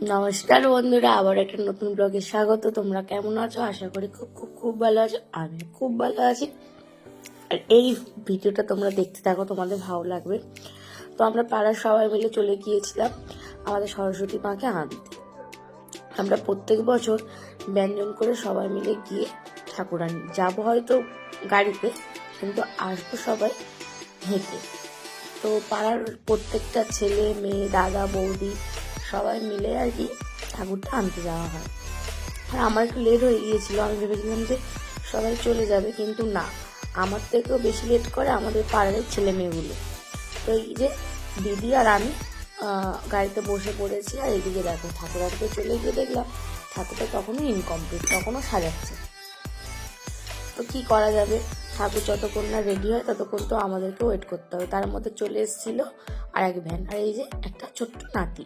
নমস্কার বন্ধুরা, আবার একটা নতুন ব্লগে স্বাগত। তোমরা কেমন আছো? আশা করি খুব খুব খুব ভালো আছো। আমি খুব ভালো আছি। আর এই ভিডিওটা তোমরা দেখতে থাকো, তোমাদের ভালো লাগবে। তো আমরা পাড়ার সবাই মিলে চলে গিয়েছিলাম আমাদের সরস্বতী মাকে আনতে। আমরা প্রত্যেক বছর ব্যঞ্জন করে সবাই মিলে গিয়ে ঠাকুর আনি। যাবো হয়তো গাড়িতে, কিন্তু আসবো সবাই হেঁটে। তো পাড়ার প্রত্যেকটা ছেলে মেয়ে, দাদা বৌদি সবাই মিলে আর কি ঠাকুরটা আনতে যাওয়া হয়। আর আমার একটু লেট হয়ে গিয়েছিল। আমি ভেবেছিলাম যে সবাই চলে যাবে, কিন্তু না, আমার থেকেও বেশি লেট করে আমাদের পাড়ার ছেলে মেয়েগুলো। তো এই যে দিদি আর আমি গাড়িতে বসে পড়েছি। আর এদিকে দেখো, ঠাকুর আনতে চলে গিয়ে দেখলাম ঠাকুরটা তখনও ইনকমপ্লিট, তখনও সাজাচ্ছে। তো কি করা যাবে, ঠাকুর যতক্ষণ না রেডি হয় ততক্ষণ তো আমাদেরকে ওয়েট করতে হবে। তার মধ্যে চলে এসেছিল আর এক ভ্যান, আর এই যে একটা ছোট্ট নাতি।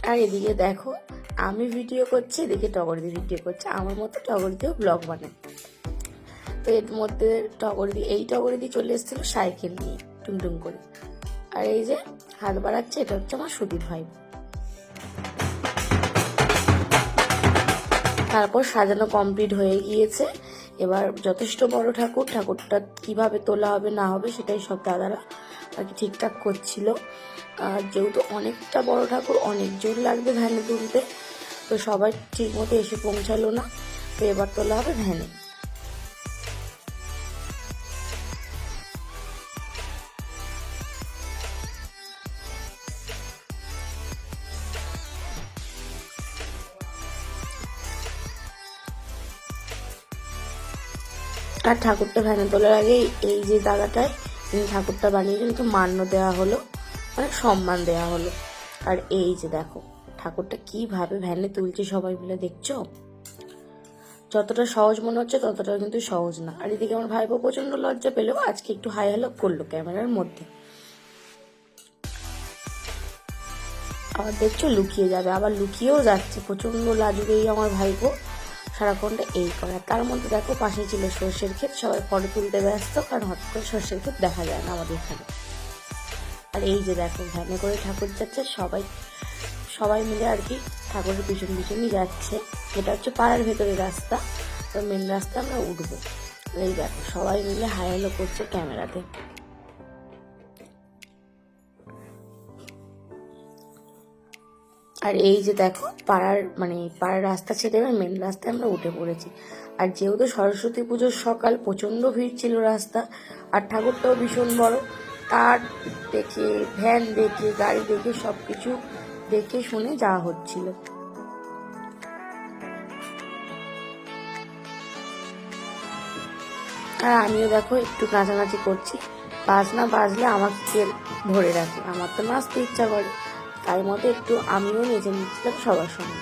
আর এদিকে দেখো, আমি ভিডিও করছি, এদিকে টগরদি ভিডিও করছে। আমার মতো টগরদিও ব্লগ বানায়। তো এর মধ্যে টগরদি চলে এসেছিল সাইকেল নিয়ে টুংটুং করে। আর এই যে হাত বাড়াচ্ছে, এটা হচ্ছে আমার সুদীপ ভাই। তারপর সাজানো কমপ্লিট হয়ে গিয়েছে। এবার যথেষ্ট বড় ঠাকুরটা কিভাবে তোলা হবে না হবে সেটাই সব দাদারা আর কি ঠিকঠাক করছিল। আর যেহেতু অনেকটা বড় ঠাকুর, অনেক জোর লাগবে ভ্যানে তুলতে, তো সবাই ঠিক মতো এসে পৌঁছালো না। তো এবার তোলা হবে ভ্যানে। আর ঠাকুরটা ভ্যানে তোলার আগে এই যে দাদাটায় তিনি ঠাকুরটা বানিয়েছেন, তো মান্য দেওয়া হলো, মানে সম্মান দেওয়া হলো। আর এই যে দেখো ঠাকুরটা কিভাবে ভ্যানে তুলছে সবাই মিলে, দেখছো? যতটা সহজ মনে হচ্ছে ততটা কিন্তু সহজ না। আর এদিকে আমার ভাইপো প্রচন্ড লজ্জা পেলেও আজকে একটু হাই হ্যালো করলো ক্যামেরার মধ্যে। আবার দেখছো লুকিয়ে যাবে, আবার লুকিয়েও যাচ্ছে। প্রচন্ড লাজুক এই আমার ভাইপো, সারাক্ষণটা এই করে। তার মধ্যে দেখো পাশে ছিল সর্ষের ক্ষেত, সবাই ফটো তুলতে ব্যস্ত, কারণ হঠাৎ করে সর্ষের ক্ষেত দেখা যায় না আমাদের এখানে। আর এই যে দেখো ভ্যানে করে ঠাকুর যাচ্ছে, সবাই মিলে আর কি ঠাকুরের পিছনই যাচ্ছে। এটা হচ্ছে পাড়ার ভেতরের রাস্তা, তো মেন রাস্তা আমরা উঠবো। এই দেখো সবাই মিলে হাই হ্যালো করছে ক্যামেরাতে। আর এই যে দেখো পাড়ার রাস্তা ছেড়ে মেন রাস্তায় আমরা উঠে পড়েছি। আর যেহেতু সরস্বতী পুজোর সকাল, প্রচণ্ড ভিড় ছিল রাস্তা, আর ঠাকুরটাও ভীষণ বড়। তার দেখে, ভ্যান দেখে, গাড়ি দেখে, সব কিছু দেখে শুনে যাওয়া হচ্ছিল। আর আমিও দেখো একটু নাচানাচি করছি। বাজনা বাজলে আমাকে ধরে রাখে, আমার তো নাচতে ইচ্ছা করে, তাই মতো একটু আমিও নেচে নিচ্ছিলাম সবার সঙ্গে।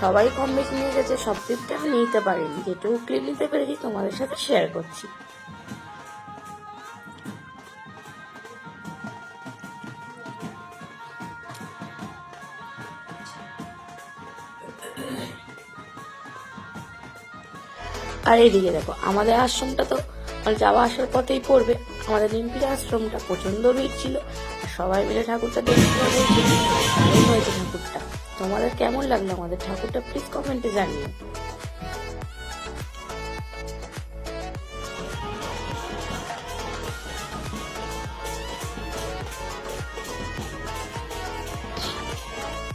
সবাই কম বেশি নিয়ে গেছে, সব ক্লিপটা আমি নিতে পারিনি, যেটুকু ক্লিপ নিতে পেরেছি তোমাদের সাথে শেয়ার করছি। আর এইদিকে দেখো আমাদের আশ্রমটা তো যাওয়া আসার পথেই পড়বে। আমাদের নিমপির আশ্রমটা প্রচন্ড ভিড় ছিল, আর সবাই মিলে ঠাকুরটা দেখতে হয়েছে ঠাকুরটা। তোমাদের কেমন লাগলো আমাদের ঠাকুরটা, প্লিজ কমেন্টে জানিও।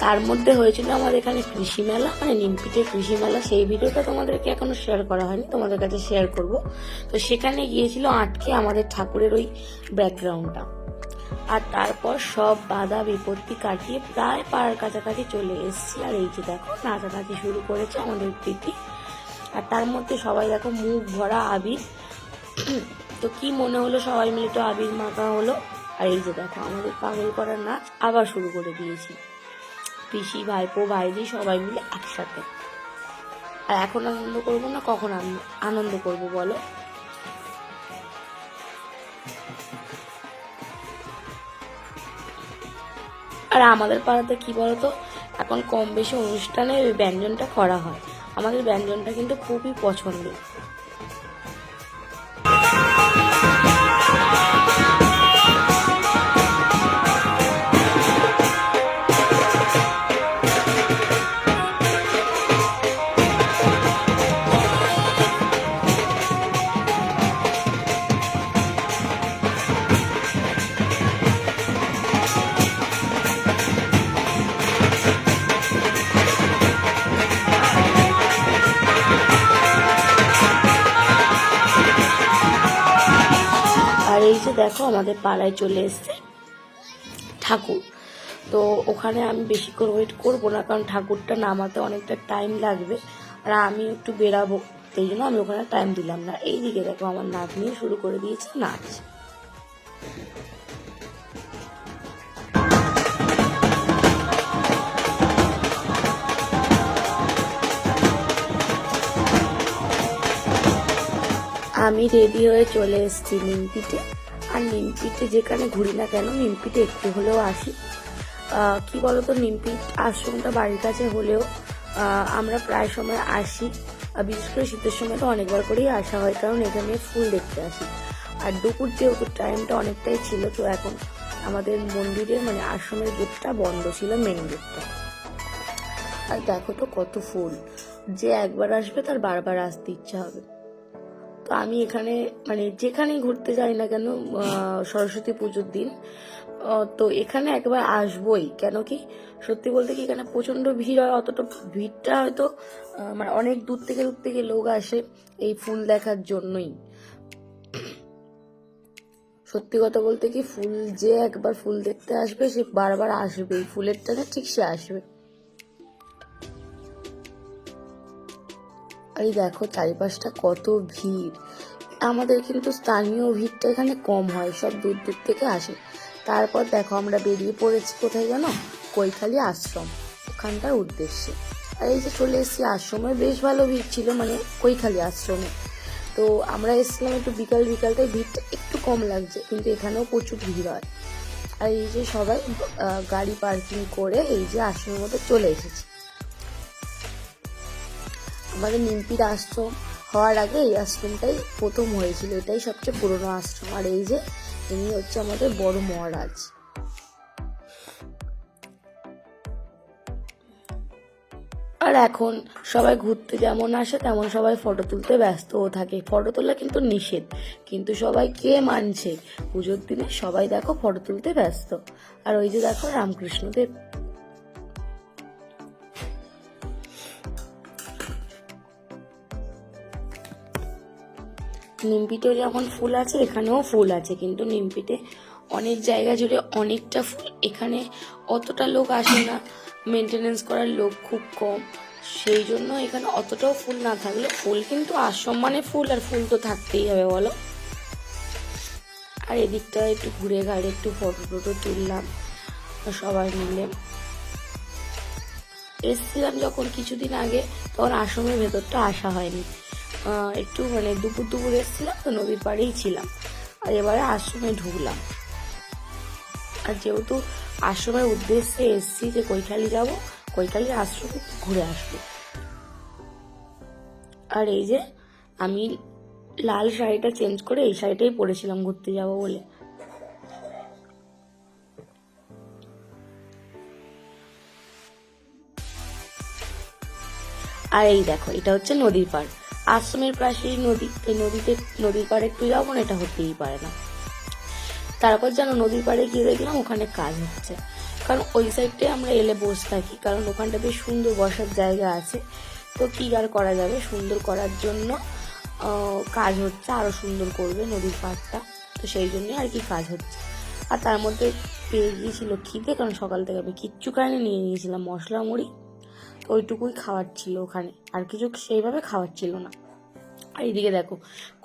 তার মধ্যে হয়েছিল আমাদের এখানে কৃষি মেলা, মানে নিমপিটের কৃষি মেলা। সেই ভিডিওটা তোমাদেরকে এখনো শেয়ার করা হয়নি, তোমাদের কাছে শেয়ার করব। তো সেখানে গিয়েছিল আটকে আমাদের ঠাকুরের ওই ব্যাকগ্রাউন্ডটা। আর তারপর সব বাধা বিপত্তি কাটিয়ে প্রায় পাড়ার কাছাকাছি চলে এসেছি। আর এই যে দেখো নাচানাচি শুরু করেছে আমাদের প্রীতি। আর তার মধ্যে সবাই দেখো মুখ ভরা আবির। তো কি মনে হলো, সবাই মিলে তো আবির মাখা হলো। আর এই যে দেখো আমাদের পাগল করার নাচ আবার শুরু করে দিয়েছি, পিসি, ভাইপো, ভাইজি সবাই মিলে একসাথে। আর এখন আনন্দ করবো না, কখন আনন্দ করবো বলো? আর আমাদের পাড়াতে কি বলতো, এখন কম বেশি অনুষ্ঠানে ওই ব্যঞ্জনটা করা হয়। আমাদের ব্যঞ্জনটা কিন্তু খুবই পছন্দের। যে দেখো আমাদের পাড়ায় চলে এসছে ঠাকুর। তো ওখানে আমি বেশিক্ষণ ওয়েট করবো না, কারণ ঠাকুরটা নামাতে অনেকটা টাইম লাগবে, আর আমি একটু বেরাবো, সেই জন্য আমি ওখানে টাইম দিলাম না। এইদিকে দেখো আমার নাতনি শুরু করে দিয়েছে নাচ। আমি রেডি হয়ে চলে এসেছি নিমপিটে। আর নিমপিটে যেখানে ঘুরি না কেন, নিমপিটে একটু হলেও আসি। কি বলতো, নিমপিট আশ্রমটা বাড়ির কাছে হলেও আমরা প্রায় সময় আসি, বিশেষ করে শীতের সময় তো অনেকবার করেই আসা হয়, কারণ এখানে ফুল দেখতে আসি। আর দুপুর যেহেতু টাইমটা অনেকটাই ছিল, তো এখন আমাদের মন্দিরে মানে আশ্রমের গেটটা বন্ধ ছিল, মেন গেটটা। আর দেখো তো কত ফুল, যে একবার আসবে তার বারবার আসতে ইচ্ছা হবে। তো আমি এখানে মানে যেখানেই ঘুরতে যাই না কেন সরস্বতী পুজোর দিন, তো এখানে একবার আসবোই। কেন কি, সত্যি বলতে কি, এখানে প্রচণ্ড ভিড় হয়। অতটা ভিড়টা হয়তো মানে অনেক দূর থেকে লোক আসে এই ফুল দেখার জন্যই। সত্যি কথা বলতে কি, ফুল যে একবার ফুল দেখতে আসবে সে বারবার আসবে, এই ফুলের টানে ঠিক সে আসবে। আর এই দেখো চারিপাশটা কত ভিড়। আমাদের কিন্তু স্থানীয় ভিড়টা এখানে কম হয়, সব দূর দূর থেকে আসে। তারপর দেখো আমরা বেরিয়ে পড়েছি কোথায় জানো, কৈখালী আশ্রম, ওখানটার উদ্দেশ্যে। আর এই যে চলে এসেছি আশ্রমে, বেশ ভালো ভিড় ছিল, মানে কৈখালী আশ্রমে। তো আমরা এসেছিলাম একটু বিকালটাই, ভিড়টা একটু কম লাগছে, কিন্তু এখানেও প্রচুর ভিড় হয়। আর এই যে সবাই গাড়ি পার্কিং করে এই যে আশ্রমের মধ্যে চলে এসেছি। আমাদের নিমপির আশ্রম হওয়ার আগে এই আশ্রমটাই প্রথম হয়েছিল, এটাই সবচেয়ে পুরনো আশ্রম। আর এই যে ইনি হচ্ছে আমাদের বড় মহারাজ। আর এখন সবাই ঘুরতে যেমন আসে তেমন সবাই ফটো তুলতে ব্যস্তও থাকে। ফটো তোলা কিন্তু নিষেধ, কিন্তু সবাই কে মানছে, পুজোর দিনে সবাই দেখো ফটো তুলতে ব্যস্ত। আর ওই যে দেখো রামকৃষ্ণদেব। নিমপিটে যেমন ফুল আছে এখানেও ফুল আছে, কিন্তু নিমপিটে অনেক জায়গা জুড়ে অনেকটা ফুল, এখানে অতটা লোক আসে না, মেনটেনেন্স করার লোক খুব কম, সেই জন্য এখানে অতটাও ফুল না থাকলে ফুল কিন্তু আশ্রম মানে ফুল, আর ফুল তো থাকতেই হবে বলো। আর এদিকটা একটু ঘুরে ঘাড়ে একটু ফটো তুললাম সবাই মিলে। এসছিলাম যখন কিছুদিন আগে, তখন আশ্রমের ভেতরটা আসা হয়নি, একটু মানে দুপুর এসেছিলাম, তো নদীর পাড়েই ছিলাম। আর এবারে আশ্রমে ঢুকলাম। আর যেহেতু আশ্রমের উদ্দেশ্যে এসছি যে কৈখালী যাব, কৈখালী আশ্রমে ঘুরে আসবো। আর এই যে আমি লাল শাড়িটা চেঞ্জ করে এই শাড়িটাই পরেছিলাম ঘুরতে যাব বলে। আর এই দেখো এটা হচ্ছে নদীর পাড়, আশ্রমের পাশেই নদী, এই নদীর পাড়ে একটু যাবো না, এটা হতেই পারে না। তারপর যেন নদীর পাড়ে গিয়ে দেখলাম ওখানে কাজ হচ্ছে, কারণ ওই সাইডটাই আমরা এলে বসে থাকি, কারণ ওখানটা বেশ সুন্দর বসার জায়গা আছে। তো কি আর করা যাবে, সুন্দর করার জন্য কাজ হচ্ছে, আরো সুন্দর করবে নদীর পাড়টা, তো সেই জন্যই আর কি কাজ হচ্ছে। আর তার মধ্যে পেয়ে গিয়েছিল খিদে, কারণ সকাল থেকে আমি কিচ্ছু খাইনি, নিয়ে নিয়েছিলাম মশলা মুড়ি, তো ওইটুকুই খাওয়ার ছিল ওখানে, আর কিছু সেইভাবে খাওয়ার ছিল না। আর এইদিকে দেখো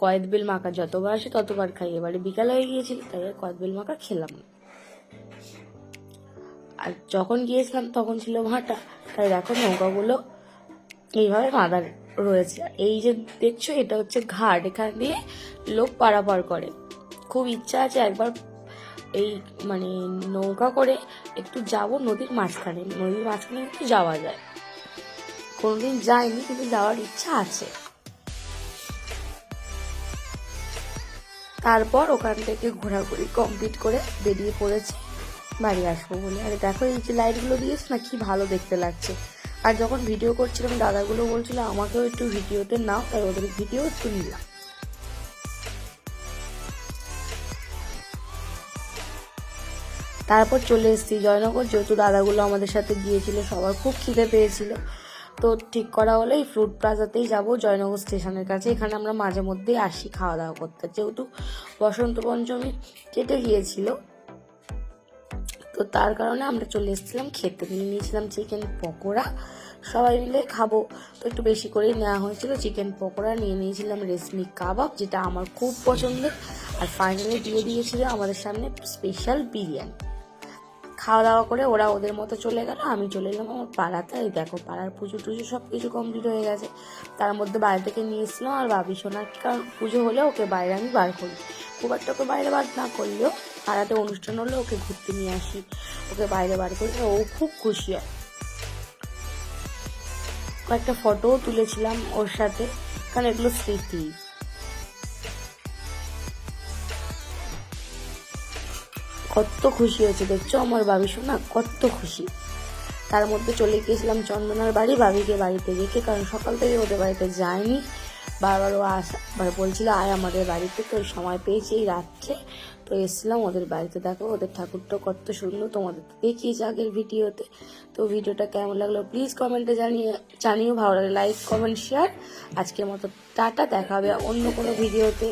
কয়েদ বেল মাখা যতবার আসে ততবার খাই, এবারে বিকাল হয়ে গিয়েছিল তাই আর কয়েদ বেল মাখা খেলাম না। আর যখন গিয়েছিলাম তখন ছিল ভাটা, তাই দেখো নৌকাগুলো এইভাবে বাঁধা রয়েছে। এই যে দেখছো এটা হচ্ছে ঘাট, এখান দিয়ে লোক পারাপার করে। খুব ইচ্ছা আছে একবার এই মানে নৌকা করে একটু যাব নদীর মাঝখানে একটু যাওয়া যায়, কোনোদিন যাইনি কিন্তু যাওয়ার ইচ্ছা আছে। তারপর ওখান থেকে ঘোরাঘুরি কমপ্লিট করে বেরিয়ে পড়েছি বাড়ি আসবো বলে। আরে দেখো এই যে লাইটগুলো দিয়েছে না, কি ভালো দেখতে লাগছে। আর যখন ভিডিও করছিলাম দাদাগুলো বলছিল আমাকেও একটু ভিডিওতে নাও, তাই ওদের ভিডিও একটু নিলাম। তারপর চলে এসেছি জয়নগর, যেহেতু দাদাগুলো আমাদের সাথে গিয়েছিল, সবার খুব খিদে পেয়েছিল, তো ঠিক করা হলো এই ফ্রুট প্লাজাতেই যাব, জয়নগর স্টেশনের কাছে। এখানে আমরা মাঝে মধ্যেই আসি খাওয়া দাওয়া করতে, যেহেতু বসন্ত পঞ্চমী কেটে গিয়েছিল, তো তার কারণে আমরা চলে এসেছিলাম খেতে। নিয়ে নিয়েছিলাম চিকেন পকোড়া, সবাই মিলে খাবো তো একটু বেশি করেই নেওয়া হয়েছিল চিকেন পকোড়া। নিয়ে নিয়েছিলাম রেশমি কাবাব, যেটা আমার খুব পছন্দের। আর ফাইনালি দিয়ে দিয়েছিল আমাদের সামনে স্পেশাল বিরিয়ানি। খাওয়া দাওয়া করে ওরা ওদের মতো চলে গেল, আমি চলে এলাম আমার পাড়াতে। এই দেখো পাড়ার পুজো টুজো সব কিছু কমপ্লিট হয়ে গেছে। তার মধ্যে বাইরে থেকে নিয়ে এসেছিলাম আর বাবি সোনার, কারণ পুজো হলে ওকে বাইরে আমি বার করি, খুব একটা ওকে বাইরে বার না করলেও পাড়াতে অনুষ্ঠান হলে ওকে ঘুরতে নিয়ে আসি, ওকে বাইরে বার করি, ও খুব খুশি হয়। কয়েকটা ফটোও তুলেছিলাম ওর সাথে, কারণ এগুলো স্মৃতি। কত খুশি হয়েছে দেখছো আমার বাবি সোনা, কত খুশি। তার মধ্যে চলে গিয়েছিলাম চন্দনার বাড়ি বাবিকে বাড়িতে রেখে, কারণ সকাল থেকে ওদের বাড়িতে যায়নি। বারবার ও মানে বলছিল আয় আমাদের বাড়িতে, তো সময় পেয়েছি এই রাত্রে, তো এসেছিলাম ওদের বাড়িতে। দেখো ওদের ঠাকুরটা কত সুন্দর, তোমাদের দেখিয়েছি আগের ভিডিওতে। তো ভিডিওটা কেমন লাগলো প্লিজ কমেন্টে জানিও, ভালো লাগে লাইক কমেন্ট শেয়ার। আজকের মতো টাটা, দেখা হবে অন্য কোনো ভিডিওতে।